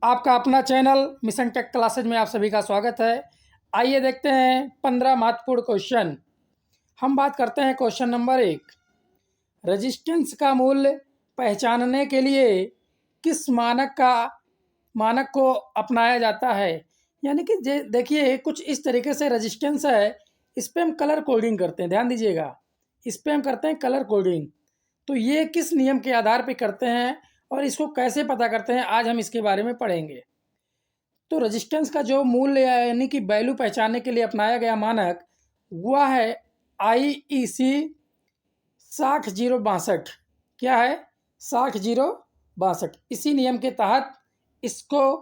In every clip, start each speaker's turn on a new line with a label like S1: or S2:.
S1: आपका अपना channel mission take classes में आप सभी का स्वागत है। आइए देखते हैं 15 महत्वपूर्ण क्वेश्चन। हम बात करते हैं क्वेश्चन नंबर 1। रेजिस्टेंस का मूल्य पहचानने के लिए किस मानक को अपनाया जाता है। यानी कि देखिए कुछ इस तरीके से रेजिस्टेंस है, इस पर हम कलर कोडिंग करते हैं। ध्यान दीजिएगा, इस पर हम करते हैं कलर कोडिंग। तो ये किस नियम के आधार पर करते हैं और इसको कैसे पता करते हैं, आज हम इसके बारे में पढ़ेंगे। तो रेजिस्टेंस का जो मूल्य यानी कि वैल्यू पहचानने के लिए अपनाया गया मानक वह है IEC 60062। क्या है? 60062। इसी नियम के तहत इसको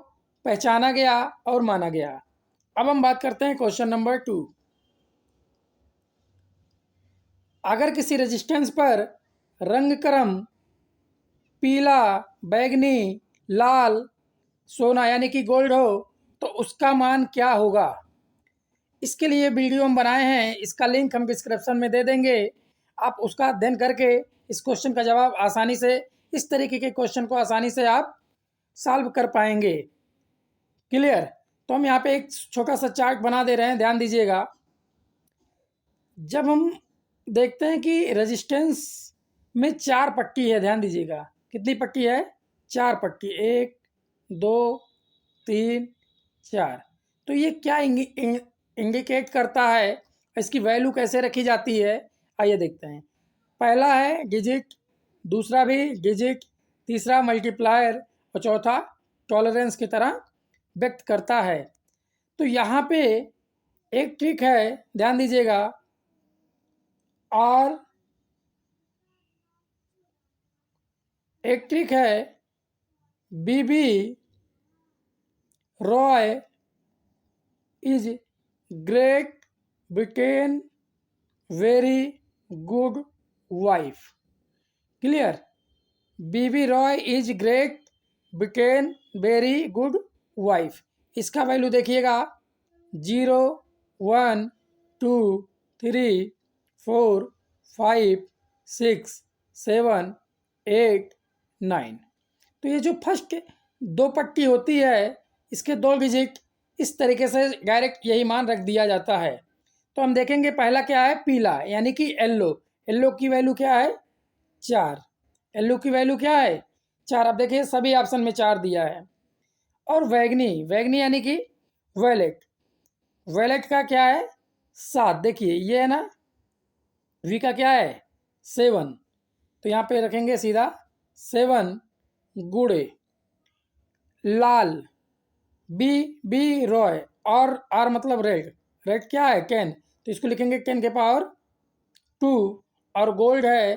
S1: पहचाना गया और माना गया। अब हम बात करते हैं क्वेश्चन नंबर 2। अगर किसी रेजिस्टेंस पर रंग क्रम पीला, बैगनी, लाल, सोना यानी कि गोल्ड हो तो उसका मान क्या होगा। इसके लिए वीडियो हम बनाए हैं, इसका लिंक हम डिस्क्रिप्शन में दे देंगे। आप उसका अध्ययन करके इस क्वेश्चन का जवाब आसानी से, इस तरीके के क्वेश्चन को आसानी से आप सॉल्व कर पाएंगे। क्लियर? तो हम यहाँ पे एक छोटा सा चार्ट बना दे रहे हैं, ध्यान दीजिएगा। जब हम देखते हैं कि रेजिस्टेंस में 4 पट्टी है, ध्यान दीजिएगा कितनी पट्टी है? 4 पट्टी, 1 2 3 4। तो ये क्या इंडिकेट करता है, इसकी वैल्यू कैसे रखी जाती है, आइए देखते हैं। पहला है डिजिट, दूसरा भी डिजिट, तीसरा मल्टीप्लायर और चौथा टॉलरेंस की तरह व्यक्त करता है। तो यहाँ पे एक ट्रिक है, ध्यान दीजिएगा। और एक ट्रिक है, B B Roy is Great Britain very good wife. Clear? B B Roy is Great Britain very good wife. इसका वैल्यू देखिएगा 0 1 2 3 4 5 6 7 8 9। तो ये जो फर्स्ट 2 पट्टी होती है, इसके 2 डिजिट इस तरीके से डायरेक्ट यही मान रख दिया जाता है। तो हम देखेंगे पहला क्या है, पीला यानी कि येलो। येलो की वैल्यू क्या है? 4। येलो की वैल्यू क्या है? 4। अब देखिए सभी ऑप्शन में 4 दिया है। और वैगनी, वैगनी यानी कि वैलेट, वैलेट का क्या है? 7। देखिए ये है ना, वी का क्या है? 7। तो यहाँ पे रखेंगे सीधा 7 गुड़े। लाल, बी रॉय, और आर मतलब रेड, रेड क्या है? 10। तो इसको लिखेंगे 10 के पावर 2। और गोल्ड है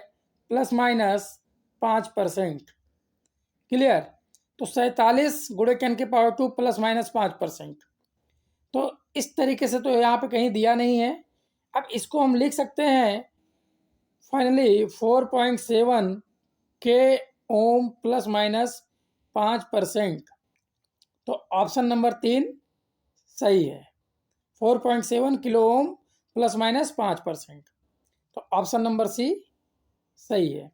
S1: ±5%। क्लियर? तो 47 गुड़े 10 के पावर 2 ±5%। तो इस तरीके से तो यहाँ पे कहीं दिया नहीं है। अब इसको हम लिख सकते हैं फाइनली 4.7 के ओम ±5%। तो ऑप्शन नंबर 3 सही है, 4.7 किलो ओम ±5%। तो ऑप्शन नंबर सी सही है।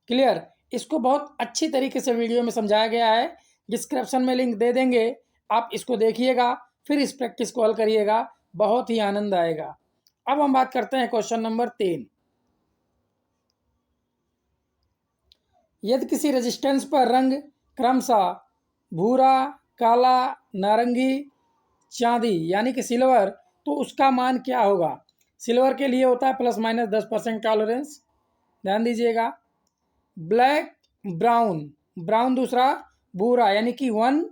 S1: क्लियर? इसको बहुत अच्छी तरीके से वीडियो में समझाया गया है, डिस्क्रिप्शन में लिंक दे देंगे, आप इसको देखिएगा, फिर इस प्रैक्टिस को हल करिएगा, बहुत ही आनंद आएगा। अब हम बात करते हैं क्वेश्चन नंबर 3। यदि किसी रेजिस्टेंस पर रंग क्रमशः भूरा, काला, नारंगी, चांदी यानी कि सिल्वर, तो उसका मान क्या होगा। सिल्वर के लिए होता है ±10% टॉलरेंस, ध्यान दीजिएगा। ब्लैक, ब्राउन, ब्राउन दूसरा, भूरा यानी कि 1,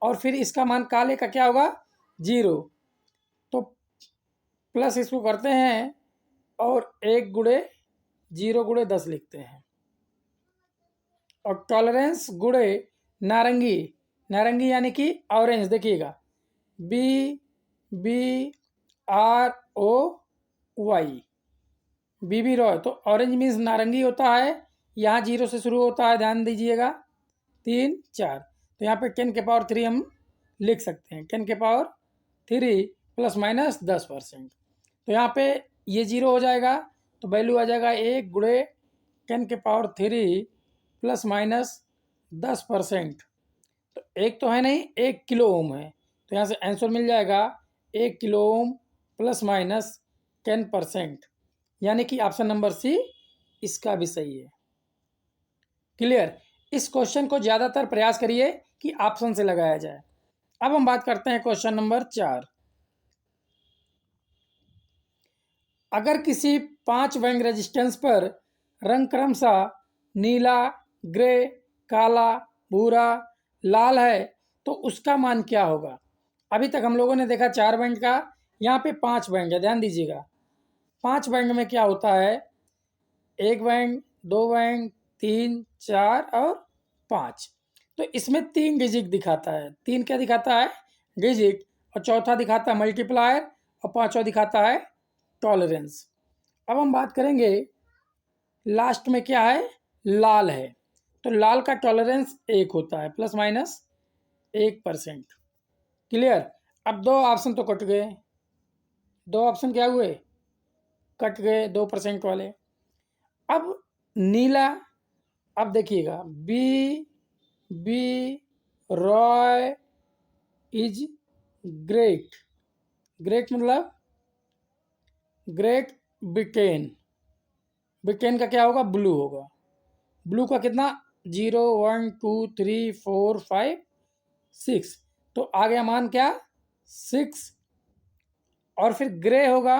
S1: और फिर इसका मान काले का क्या होगा? 0। तो प्लस इसको करते हैं और 1 गुड़े 0 गुड़े 10 लिखते हैं। और टॉलरेंस गुड़े नारंगी, नारंगी यानी कि ऑरेंज, देखिएगा BROY, बीबी रॉय। तो ऑरेंज मीन्स नारंगी होता है, यहाँ 0 से शुरू होता है, ध्यान दीजिएगा। 3 4। तो यहाँ पे 10 के पावर 3 हम लिख सकते हैं, 10 के पावर 3 ±10%। तो यहाँ पे ये 0 हो जाएगा, तो वैल्यू आ जाएगा 1 गुड़े 10 के पावर 3 ±10%। तो एक तो है नहीं, 1 किलो ओम है, तो यहाँ से आंसर मिल जाएगा 1 किलो ओम प्लस माइनस 10%, यानी कि ऑप्शन नंबर सी इसका भी सही है। क्लियर। इस क्वेश्चन को ज़्यादातर प्रयास करिए कि ऑप्शन से लगाया जाए। अब हम बात करते हैं क्वेश्चन नंबर 4। अगर किसी 5 वैंग रेजिस्टेंस पर रंग क्रमशः नीला, ग्रे, काला, भूरा, लाल है तो उसका मान क्या होगा। अभी तक हम लोगों ने देखा 4 वैंग का, यहाँ पे 5 वैंग है, ध्यान दीजिएगा। 5 वैंग में क्या होता है, 1 वैंग, 2 वैंग, 3, 4 और 5। तो इसमें 3 डिजिट दिखाता है। 3 क्या दिखाता है, डिजिट, और चौथा दिखाता है मल्टीप्लायर, और पांचवा दिखाता है टॉलरेंस। अब हम बात करेंगे लास्ट में क्या है, लाल है, तो लाल का टॉलरेंस 1 होता है, प्लस माइनस 1%। क्लियर। अब 2 ऑप्शन तो कट गए, 2 ऑप्शन क्या हुए, कट गए, 2% वाले। अब नीला, अब देखिएगा, B Roy is great, great मतलब ग्रेट ब्रिटेन, ब्रिटेन का क्या होगा, ब्लू होगा। ब्लू का कितना, 0, 1, 2, 3, 4, 5, 6, तो आ गया मान क्या, 6। और फिर ग्रे होगा,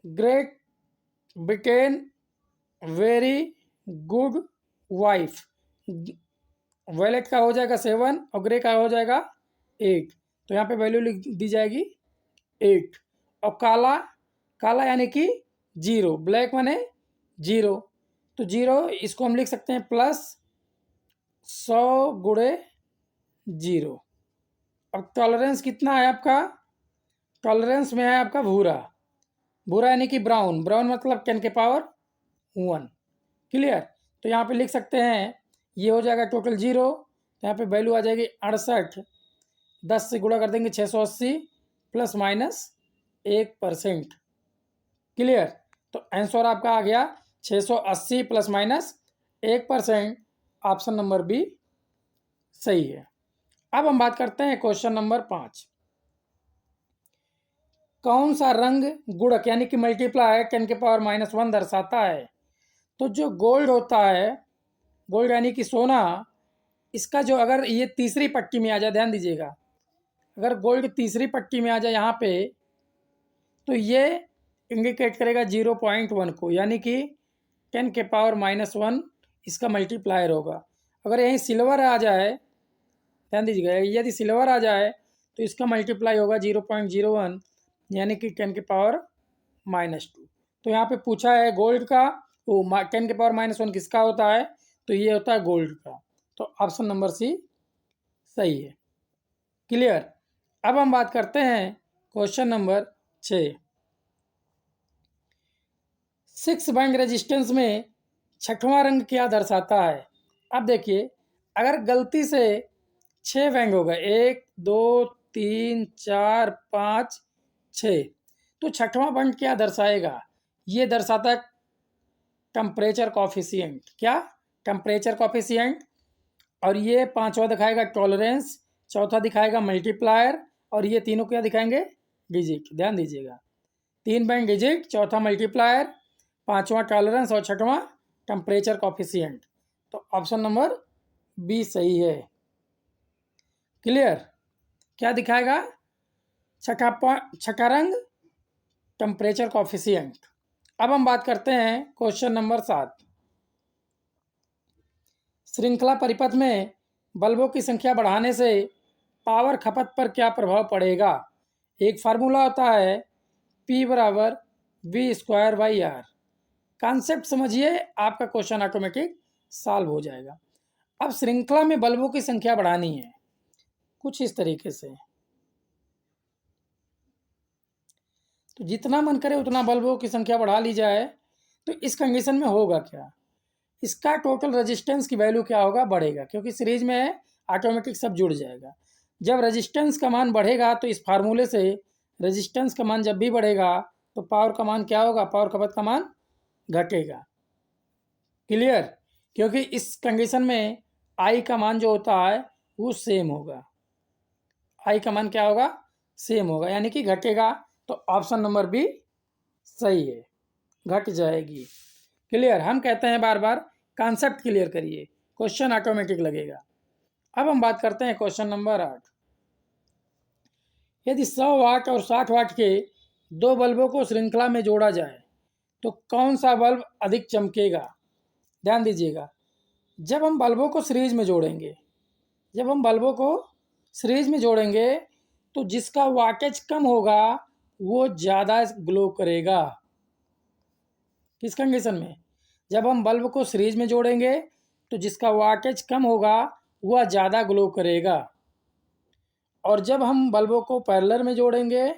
S1: great Britain very good wife, wallet का हो जाएगा 7 और ग्रे का हो जाएगा 8, तो यहाँ पे वैल्यू लिख दी जाएगी 8। और काला, काला यानी कि 0, ब्लैक माने 0, तो 0 इसको हम लिख सकते हैं प्लस 100 गुणे 0। अब टॉलरेंस कितना है आपका, टॉलरेंस में है आपका भूरा, भूरा यानी कि ब्राउन, ब्राउन मतलब 10 के पावर 1। क्लियर। तो यहाँ पे लिख सकते हैं, ये हो जाएगा टोटल 0, तो यहाँ पे वैल्यू आ जाएगी 68, 10 से गुणा कर देंगे 680 प्लस माइनस 1%। क्लियर। तो आंसर आपका आ गया 680 plus minus 1%, option number B सही है। अब हम बात करते हैं क्वेश्चन नंबर 5। कौन सा रंग गुणक यानी कि मल्टीप्लाई 10 के पावर -1 दर्शाता है। तो जो गोल्ड होता है, गोल्ड यानी कि सोना, इसका जो अगर ये तीसरी पट्टी में आ जाए, ध्यान दीजिएगा, अगर गोल्ड तीसरी पट्टी में आ जाए यहाँ पे, तो ये इंडिकेट करेगा 0.1 को, यानी कि 10 के पावर -1 इसका मल्टीप्लायर होगा। अगर यहीं सिल्वर आ जाए, ध्यान दीजिएगा, यदि सिल्वर आ जाए तो इसका मल्टीप्लाई होगा 0.01, यानी कि 10 के पावर -2। तो यहाँ पे पूछा है गोल्ड का, वो 10 के पावर -1 किसका होता है, तो ये होता है गोल्ड का, तो ऑप्शन नंबर सी सही है। क्लियर। अब हम बात करते हैं क्वेश्चन नंबर 6। 6 बैंड रेजिस्टेंस में छठवां रंग क्या दर्शाता है। अब देखिए, अगर गलती से 6 बैंग होगा, 1, 2, 3, 4, 5, 6, तो छठवां बैंड क्या दर्शाएगा, ये दर्शाता है टेम्परेचर कॉफिशिएंट, क्या, टेम्परेचर कॉफिशिएंट। और ये पांचवा दिखाएगा टॉलरेंस, चौथा दिखाएगा मल्टीप्लायर, और ये तीनों क्या दिखाएंगे, डिजिट। ध्यान दीजिएगा, 3 बैंड डिजिट, चौथा मल्टीप्लायर, पांचवा टॉलरेंस और छठवां टेम्परेचर कॉफिशिएंट, तो ऑप्शन नंबर बी सही है। क्लियर। क्या दिखाएगा, छठा रंग टेम्परेचर कॉफिशिएंट। अब हम बात करते हैं क्वेश्चन नंबर 7। श्रृंखला परिपथ में बल्बों की संख्या बढ़ाने से पावर खपत पर क्या प्रभाव पड़ेगा। एक फार्मूला होता है P बराबर V²/R। कॉन्सेप्ट समझिए, आपका क्वेश्चन ऑटोमेटिक सॉल्व हो जाएगा। अब श्रृंखला में बल्बों की संख्या बढ़ानी है कुछ इस तरीके से, तो जितना मन करे उतना बल्बों की संख्या बढ़ा ली जाए। तो इस कंडीशन में होगा क्या, इसका टोटल रेजिस्टेंस की वैल्यू क्या होगा, बढ़ेगा, क्योंकि सीरीज में है, ऑटोमेटिक सब जुड़ जाएगा। जब रेजिस्टेंस का मान बढ़ेगा तो इस फार्मूले से रेजिस्टेंस का मान जब भी बढ़ेगा तो पावर का मान क्या होगा, पावर खपत का मान घटेगा। क्लियर। क्योंकि इस कंडीशन में आई का मान जो होता है वो सेम होगा। आई का मान क्या होगा? सेम होगा, यानी कि घटेगा। तो ऑप्शन नंबर बी सही है, घट जाएगी। क्लियर? हम कहते हैं बार बार कॉन्सेप्ट क्लियर करिए, क्वेश्चन ऑटोमेटिक लगेगा। अब हम बात करते हैं क्वेश्चन नंबर 8। यदि 100 वाट और 60 वाट के दो बल्बों को श्रृंखला में जोड़ा जाए तो कौन सा बल्ब अधिक चमकेगा? ध्यान दीजिएगा, जब हम बल्बों को सीरीज में जोड़ेंगे, जब हम बल्बों को सीरीज में जोड़ेंगे तो जिसका वाटेज कम होगा वो ज़्यादा ग्लो करेगा। किस कंडीशन में? जब हम बल्ब को सीरीज में जोड़ेंगे तो जिसका वाटेज कम होगा वह ज़्यादा ग्लो करेगा, और जब हम बल्बों को पैरेलल में जोड़ेंगे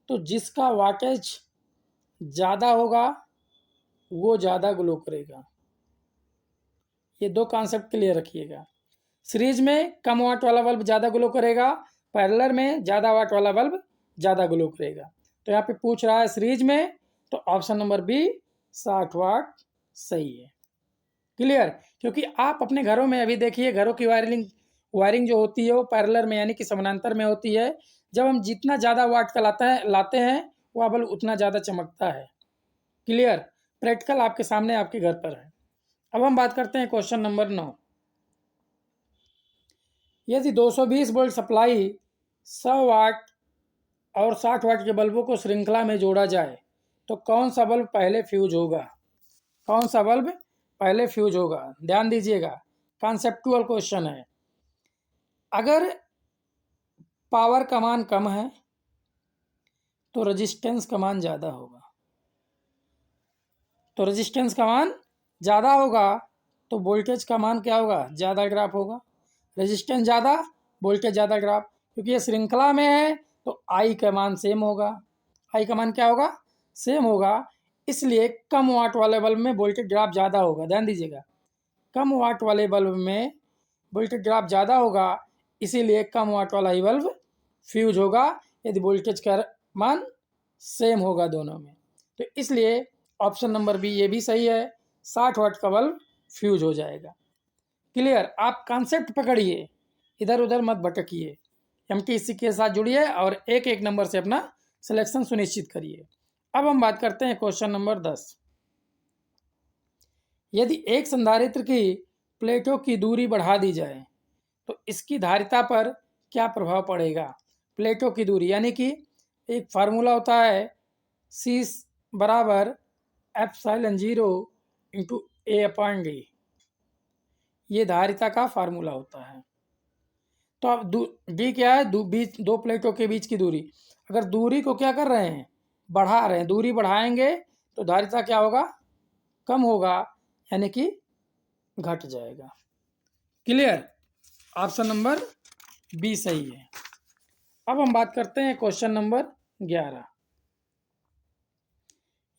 S1: तो जिसका वाटेज ज़्यादा होगा वो ज़्यादा ग्लो करेगा। ये दो कॉन्सेप्ट क्लियर रखिएगा। सीरीज में कम वाट वाला बल्ब ज़्यादा ग्लो करेगा, पैरेलल में ज़्यादा वाट वाला बल्ब ज़्यादा ग्लो करेगा। तो यहाँ पे पूछ रहा है सीरीज में, तो ऑप्शन नंबर बी 60 वाट सही है। क्लियर? क्योंकि आप अपने घरों में अभी देखिए, घरों की वायरिंग जो होती है वो पैरेलल में यानी कि समानांतर में होती है। जब हम जितना ज़्यादा वाट का लाते हैं वह बल्ब उतना ज़्यादा चमकता है। क्लियर? प्रैक्टिकल आपके सामने आपके घर पर है। अब हम बात करते हैं क्वेश्चन नंबर 9। यदि 220 वोल्ट सप्लाई 100 वाट और 60 वाट के बल्बों को श्रृंखला में जोड़ा जाए तो कौन सा बल्ब पहले फ्यूज होगा? कौन सा बल्ब पहले फ्यूज होगा? ध्यान दीजिएगा, कॉन्सेप्टुअल क्वेश्चन है। अगर पावर का मान कम है तो रेजिस्टेंस का मान ज़्यादा होगा, तो रेजिस्टेंस का मान ज़्यादा होगा तो वोल्टेज का मान क्या होगा? ज़्यादा ड्रॉप होगा। रेजिस्टेंस ज़्यादा, वोल्टेज ज़्यादा ड्रॉप, क्योंकि ये श्रृंखला में है तो आई का मान सेम होगा। आई का मान क्या होगा? सेम होगा। इसलिए कम वाट वाले बल्ब में वोल्टेज ड्रॉप ज़्यादा होगा। ध्यान दीजिएगा, कम वाट वाले बल्ब में वोल्टेज ड्रॉप ज़्यादा होगा, इसीलिए कम वाट वाला ही बल्ब फ्यूज होगा यदि वोल्टेज का मान सेम होगा दोनों में। तो इसलिए ऑप्शन नंबर बी ये भी सही है, 60 वाट का बल्ब फ्यूज हो जाएगा। क्लियर? आप कॉन्सेप्ट पकड़िए, इधर उधर मत भटकिए, एमटीएससी के साथ जुड़िए और एक एक नंबर से अपना सिलेक्शन सुनिश्चित करिए। अब हम बात करते हैं क्वेश्चन नंबर 10। यदि एक संधारित्र की प्लेटों की दूरी बढ़ा दी जाए तो इसकी धारिता पर क्या प्रभाव पड़ेगा? प्लेटों की दूरी, यानी कि एक फार्मूला होता है C बराबर ε0 इंटू A/D, ये धारिता का फार्मूला होता है। तो अब डी क्या है? दो प्लेटों के बीच की दूरी। अगर दूरी को क्या कर रहे हैं? बढ़ा रहे हैं। दूरी बढ़ाएंगे तो धारिता क्या होगा? कम होगा, यानी कि घट जाएगा। क्लियर? ऑप्शन नंबर बी सही है। अब हम बात करते हैं क्वेश्चन नंबर 11।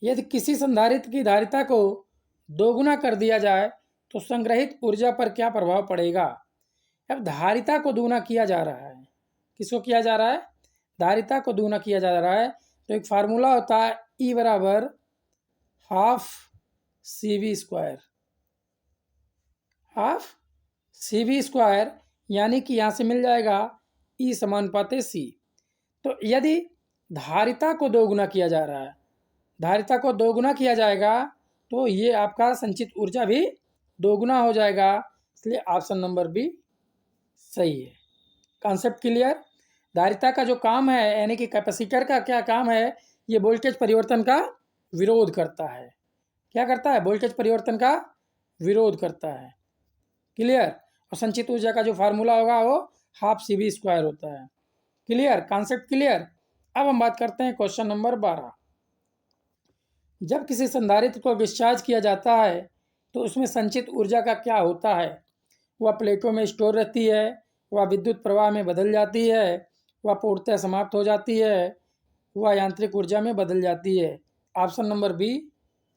S1: यदि किसी संधारित्र की धारिता को दोगुना कर दिया जाए तो संग्रहित ऊर्जा पर क्या प्रभाव पड़ेगा? अब धारिता को दूना किया जा रहा है। किसको किया जा रहा है? धारिता को दूना किया जा रहा है। तो एक फार्मूला होता है E बराबर हाफ CV², हाफ CV², यानी कि यहाँ से मिल जाएगा E समानुपाते C। तो यदि धारिता को दोगुना किया जा रहा है, धारिता को दोगुना किया जाएगा तो ये आपका संचित ऊर्जा भी दोगुना हो जाएगा, इसलिए ऑप्शन नंबर बी सही है। Concept clear? धारिता का जो काम है, यानी कि कैपेसिटर का क्या काम है? ये वोल्टेज परिवर्तन का विरोध करता है। क्या करता है? वोल्टेज परिवर्तन का विरोध करता है। क्लियर? और संचित ऊर्जा का जो फार्मूला होगा वो हाफ CV² होता है। क्लियर? Concept clear? अब हम बात करते हैं क्वेश्चन नंबर 12। जब किसी संधारित्र को डिस्चार्ज किया जाता है तो उसमें संचित ऊर्जा का क्या होता है? वह प्लेटों में स्टोर रहती है, वह विद्युत प्रवाह में बदल जाती है, वह पूर्णतः समाप्त हो जाती है, वह यांत्रिक ऊर्जा में बदल जाती है। ऑप्शन नंबर बी,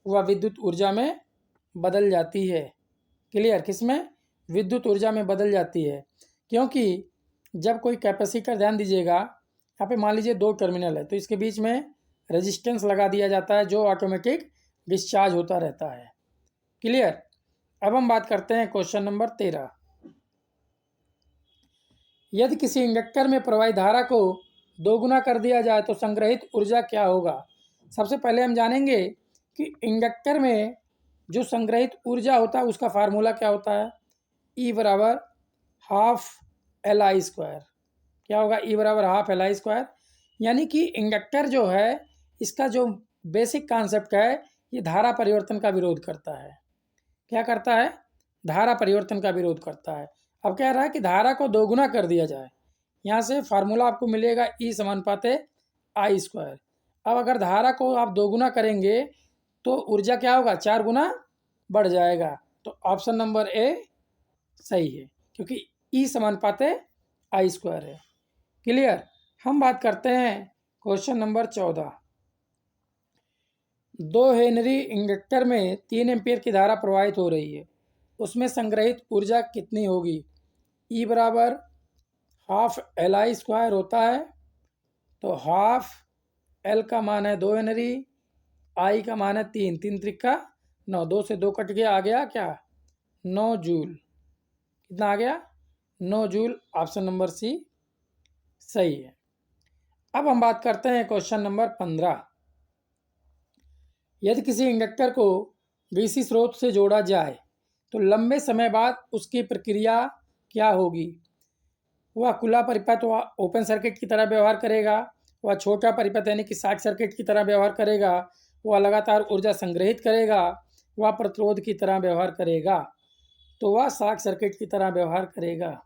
S1: वह विद्युत ऊर्जा में बदल जाती है। क्लियर? किसमें? विद्युत ऊर्जा में बदल जाती है। क्योंकि जब कोई कैपेसिटर, ध्यान दीजिएगा, यहाँ पे मान लीजिए दो टर्मिनल है तो इसके बीच में रेजिस्टेंस लगा दिया जाता है जो ऑटोमेटिक डिस्चार्ज होता रहता है। क्लियर? अब हम बात करते हैं क्वेश्चन नंबर 13। यदि किसी इंडक्टर में प्रवाहित धारा को दोगुना कर दिया जाए तो संग्रहित ऊर्जा क्या होगा। सबसे पहले हम जानेंगे कि इंडक्टर में जो संग्रहित ऊर्जा होता है उसका फार्मूला क्या होता है। E बराबर हाफ एल आई स्क्वायर। क्या होगा? E बराबर हाफ एल आई स्क्वायर। यानी कि इंडक्टर जो है इसका जो बेसिक कॉन्सेप्ट है ये धारा परिवर्तन का विरोध करता है। क्या करता है? धारा परिवर्तन का विरोध करता है। अब कह रहा है कि धारा को दोगुना कर दिया जाए। यहाँ से फार्मूला आपको मिलेगा E समानुपाते आई स्क्वायर। अब अगर धारा को आप दोगुना करेंगे तो ऊर्जा क्या होगा? 4 गुना बढ़ जाएगा। तो ऑप्शन नंबर ए सही है क्योंकि E समानुपाते आई स्क्वायर है। क्लियर। हम बात करते हैं क्वेश्चन नंबर 14। 2 हेनरी इंडक्टर में 3 एम्पियर की धारा प्रवाहित हो रही है, उसमें संग्रहित ऊर्जा कितनी होगी। E बराबर हाफ एल आई स्क्वायर होता है, तो हाफ एल का मान है 2 हेनरी, आई का मान है 3, 3 त्रिका 9, 2 से 2 कट गया, आ गया क्या? 9 जूल। कितना आ गया? 9 जूल। ऑप्शन नंबर सी सही है। अब हम बात करते हैं क्वेश्चन नंबर 15। यदि किसी इंडक्टर को डीसी स्रोत से जोड़ा जाए तो लंबे समय बाद उसकी प्रक्रिया क्या होगी। वह खुला परिपथ व ओपन सर्किट की तरह व्यवहार करेगा, वह छोटा परिपथ यानी कि शॉर्ट सर्किट की तरह व्यवहार करेगा, वह लगातार ऊर्जा संग्रहित करेगा, वह प्रतिरोध की तरह व्यवहार करेगा। तो वह शॉर्ट सर्किट की तरह व्यवहार करेगा।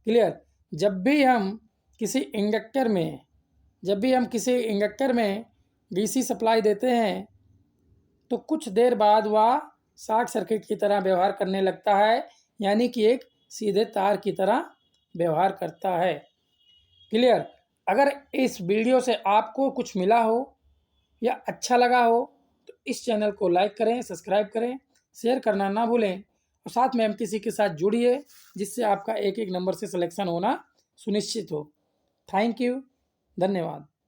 S1: क्लियर। जब भी हम किसी इंडक्टर में डीसी सप्लाई देते हैं तो कुछ देर बाद वह शॉर्ट सर्किट की तरह व्यवहार करने लगता है, यानी कि एक सीधे तार की तरह व्यवहार करता है। क्लियर। अगर इस वीडियो से आपको कुछ मिला हो या अच्छा लगा हो तो इस चैनल को लाइक करें, सब्सक्राइब करें, शेयर करना ना भूलें और साथ में MTC के साथ जुड़िए जिससे आपका एक एक नंबर से सिलेक्शन होना सुनिश्चित हो। Thank you. धन्यवाद।